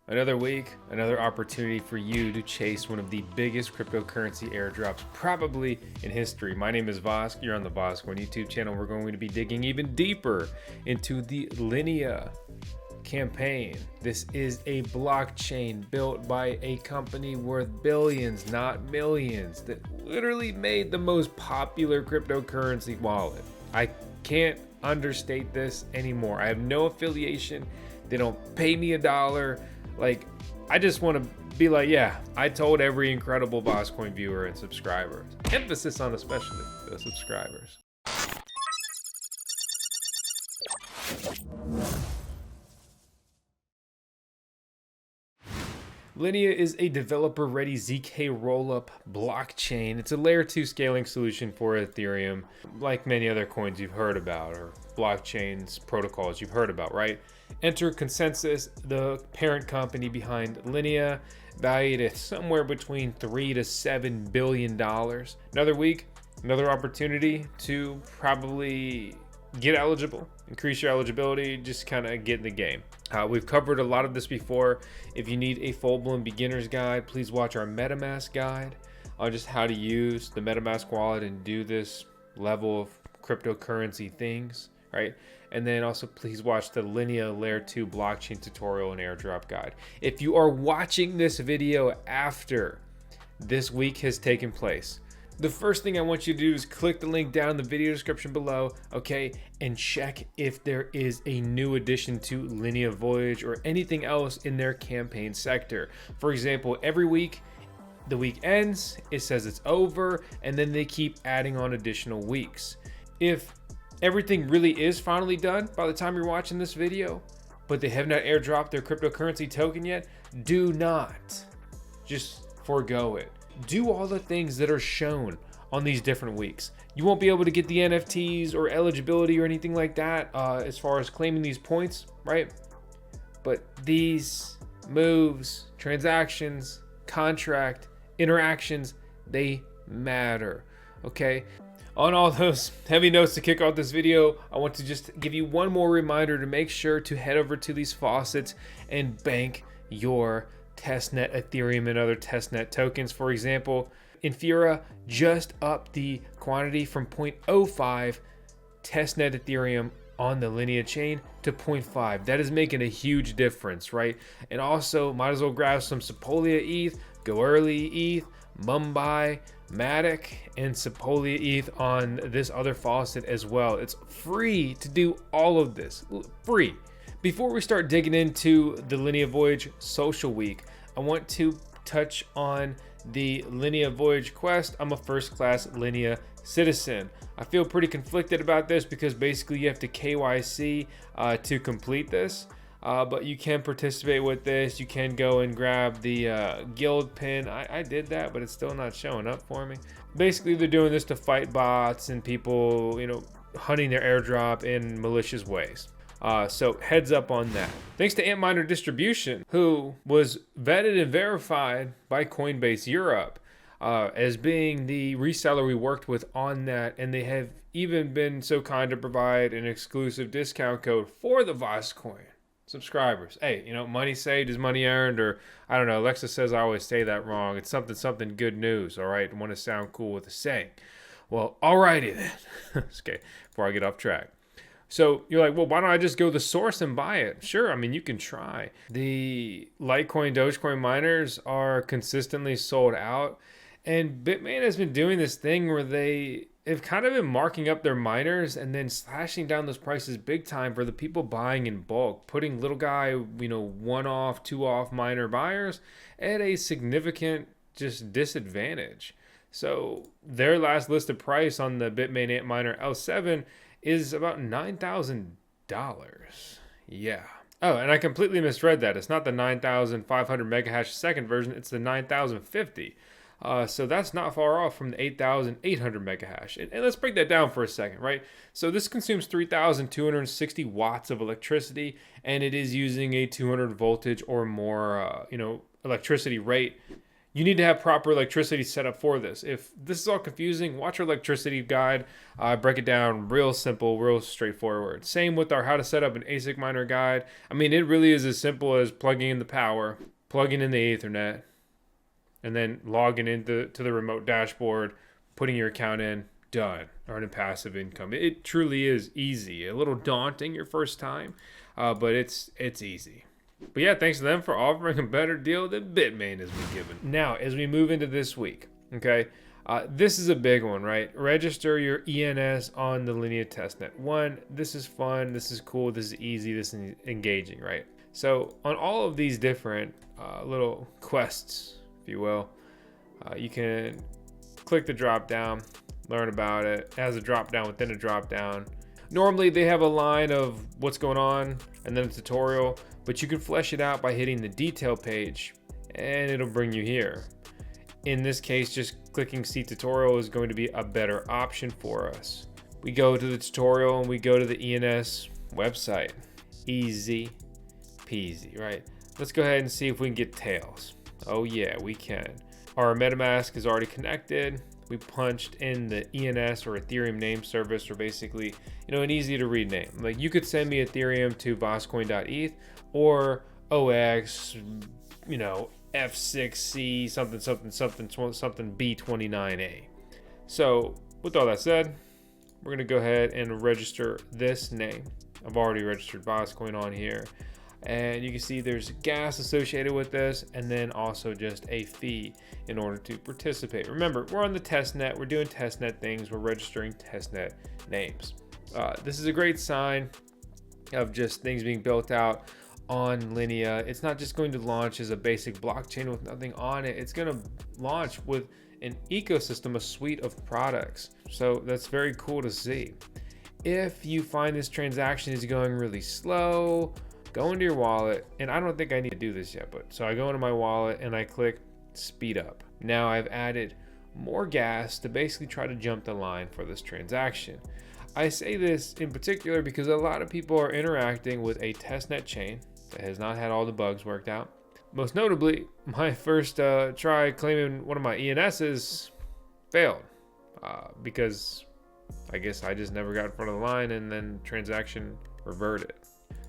Another week, another opportunity for you to chase one of the biggest cryptocurrency airdrops probably in history. My name is Vosk. You're on the VoskCoin YouTube channel. We're going to be digging even deeper into the Linea campaign. This is a blockchain built by a company worth billions, not millions, that literally made the most popular cryptocurrency wallet. I can't understate this anymore. I have no affiliation. They don't pay me $1. Like, I just want to be like, yeah, I told every incredible VoskCoin viewer and subscribers. Emphasis on especially the subscribers. Linea is a developer-ready ZK rollup blockchain. It's a layer 2 scaling solution for Ethereum, like many other coins you've heard about, or blockchains, protocols you've heard about, right? Enter Consensus, the parent company behind Linea, valued at somewhere between $3 to $7 billion. Another week, another opportunity to probably get eligible, increase your eligibility, just kind of get in the game. We've covered a lot of this before. If you need a full-blown beginner's guide, please watch our MetaMask guide on just how to use the MetaMask wallet and do this level of cryptocurrency things, right? And then also please watch the Linea Layer 2 blockchain tutorial and airdrop guide. If you are watching this video after this week has taken place, the first thing I want you to do is click the link down in the video description below, okay, and check if there is a new addition to Linea Voyage or anything else in their campaign sector. For example, every week, the week ends, it says it's over, and then they keep adding on additional weeks. If everything really is finally done by the time you're watching this video, but they have not airdropped their cryptocurrency token yet, do not just forego it. Do all the things that are shown on these different weeks. You won't be able to get the NFTs or eligibility or anything like that as far as claiming these points, right? But these moves, transactions, contract, interactions, they matter, okay? On all those heavy notes to kick off this video, I want to just give you one more reminder to make sure to head over to these faucets and bank your testnet Ethereum and other testnet tokens. For example, Infura just upped the quantity from 0.05 testnet Ethereum on the Linea chain to 0.5. That is making a huge difference, right? And also, might as well grab some Sepolia ETH, Go Early ETH, Mumbai, Matic, and Sepolia ETH on this other faucet as well. It's free to do all of this, free. Before we start digging into the Linea Voyage Social Week, I want to touch on the Linea Voyage Quest. I'm a first-class Linea citizen. I feel pretty conflicted about this because basically you have to KYC to complete this, but you can participate with this. You can go and grab the guild pin. I did that, but it's still not showing up for me. Basically, they're doing this to fight bots and people, hunting their airdrop in malicious ways. So heads up on that. Thanks to Antminer Distribution, who was vetted and verified by Coinbase Europe as being the reseller we worked with on that. And they have even been so kind to provide an exclusive discount code for the VoskCoin subscribers. Hey, money saved is money earned, or I don't know. Alexa says I always say that wrong. It's something good news, all right? I want to sound cool with a saying. Well, alrighty then. Okay, before I get off track. So you're like, well, why don't I just go to the source and buy it? Sure, I mean, you can try. The Litecoin, Dogecoin miners are consistently sold out. And Bitmain has been doing this thing where they have kind of been marking up their miners and then slashing down those prices big time for the people buying in bulk, putting little guy, one off, two off miner buyers at a significant just disadvantage. So their last listed price on the Bitmain Antminer L7 is about $9,000. Yeah. Oh, and I completely misread that. It's not the 9,500 megahash second version. It's the 9,050. So that's not far off from the 8,800 megahash. And let's break that down for a second, right? So this consumes 3,260 watts of electricity, and it is using a 200 voltage or more, electricity rate. You need to have proper electricity set up for this. If this is all confusing, watch our electricity guide. Break it down real simple, real straightforward. Same with our how to set up an ASIC miner guide. I mean, it really is as simple as plugging in the power, plugging in the Ethernet, and then logging into the remote dashboard, putting your account in, done. Earning passive income. It truly is easy. A little daunting your first time, but it's easy. But yeah, thanks to them for offering a better deal than Bitmain has been given. Now, as we move into this week, okay, this is a big one, right? Register your ENS on the Linea testnet. One, this is fun, this is cool, this is easy, this is engaging, right? So on all of these different little quests, if you will, you can click the drop down, learn about it. It has a drop down within a drop down. Normally they have a line of what's going on and then a tutorial, but you can flesh it out by hitting the detail page and it'll bring you here. In this case, just clicking see tutorial is going to be a better option for us. We go to the tutorial and we go to the ENS website. Easy peasy, right? Let's go ahead and see if we can get tails. Oh yeah, we can. Our MetaMask is already connected. We punched in the ENS or Ethereum name service, or basically, an easy to read name. Like you could send me Ethereum to VoskCoin.eth or OX, F6C something B29A. So with all that said, we're gonna go ahead and register this name. I've already registered VoskCoin on here. And you can see there's gas associated with this, and then also just a fee in order to participate. Remember, we're on the testnet, we're doing testnet things, we're registering testnet names. This is a great sign of just things being built out on Linea. It's not just going to launch as a basic blockchain with nothing on it. It's going to launch with an ecosystem, a suite of products. So that's very cool to see. If you find this transaction is going really slow, go into your wallet, and I don't think I need to do this yet, but so I go into my wallet and I click speed up. Now I've added more gas to basically try to jump the line for this transaction. I say this in particular because a lot of people are interacting with a testnet chain that has not had all the bugs worked out. Most notably, my first try claiming one of my ENSs failed because I guess I just never got in front of the line and then transaction reverted.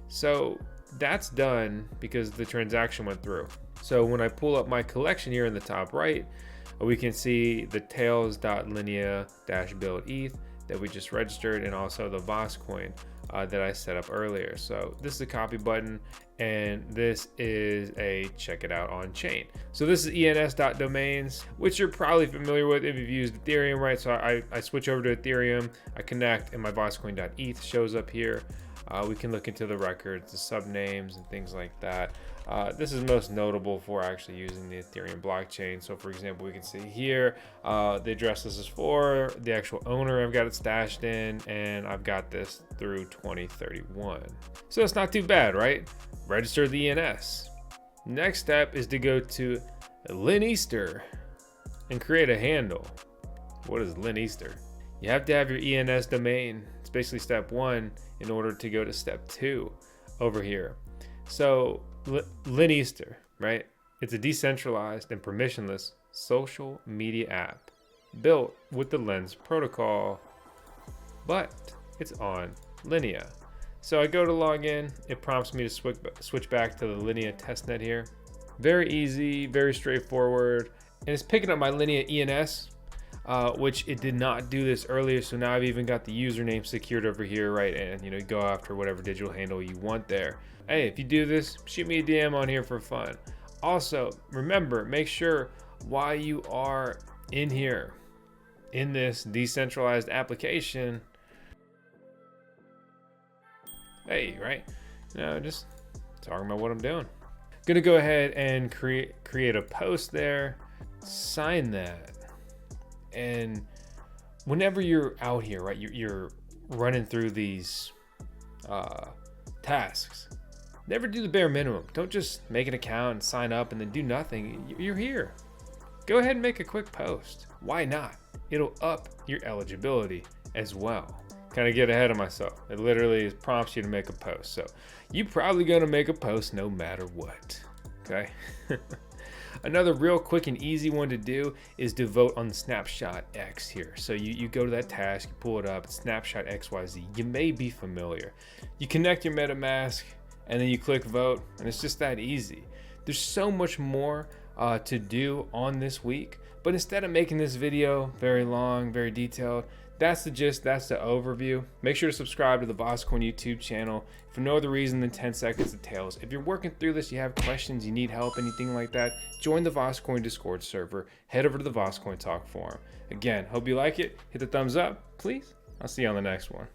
So that's done because the transaction went through. So when I pull up my collection here in the top right, we can see the tails.linea-build-eth that we just registered, and also the VoskCoin that I set up earlier. So this is a copy button, and this is a check it out on chain. So this is ens.domains, which you're probably familiar with if you've used Ethereum, right? So I switch over to Ethereum, I connect, and my VoskCoin.eth shows up here. We can look into the records, the subnames, and things like that. This is most notable for actually using the Ethereum blockchain. So for example, we can see here, the address this is for, the actual owner I've got it stashed in, and I've got this through 2031. So it's not too bad, right? Register the ENS. Next step is to go to Lineaster and create a handle. What is Lineaster? You have to have your ENS domain. It's basically step one in order to go to step two over here. So Lineaster, right? It's a decentralized and permissionless social media app built with the Lens protocol, but it's on Linea. So I go to log in, it prompts me to switch back to the Linea testnet here. Very easy, very straightforward, and it's picking up my Linea ENS, which it did not do this earlier. So now I've even got the username secured over here, right? And go after whatever digital handle you want there. Hey, if you do this, shoot me a DM on here for fun. Also, remember, make sure while you are in here, in this decentralized application, hey, right? Just talking about what I'm doing. Gonna go ahead and create a post there, sign that. And whenever you're out here, right, you're running through these tasks, never do the bare minimum. Don't just make an account and sign up and then do nothing. You're here. Go ahead and make a quick post. Why not? It'll up your eligibility as well. Kind of get ahead of myself. It literally prompts you to make a post. So you're probably going to make a post no matter what. Okay. Another real quick and easy one to do is to vote on the snapshot X here. So you go to that task, you pull it up, it's snapshot XYZ. You may be familiar. You connect your MetaMask and then you click vote, and it's just that easy. There's so much more to do on this week, but instead of making this video very long, very detailed, that's the gist, that's the overview. Make sure to subscribe to the VoskCoin YouTube channel for no other reason than 10 seconds of tales. If you're working through this, you have questions, you need help, anything like that, join the VoskCoin Discord server. Head over to the VoskCoin Talk forum. Again, hope you like it. Hit the thumbs up, please. I'll see you on the next one.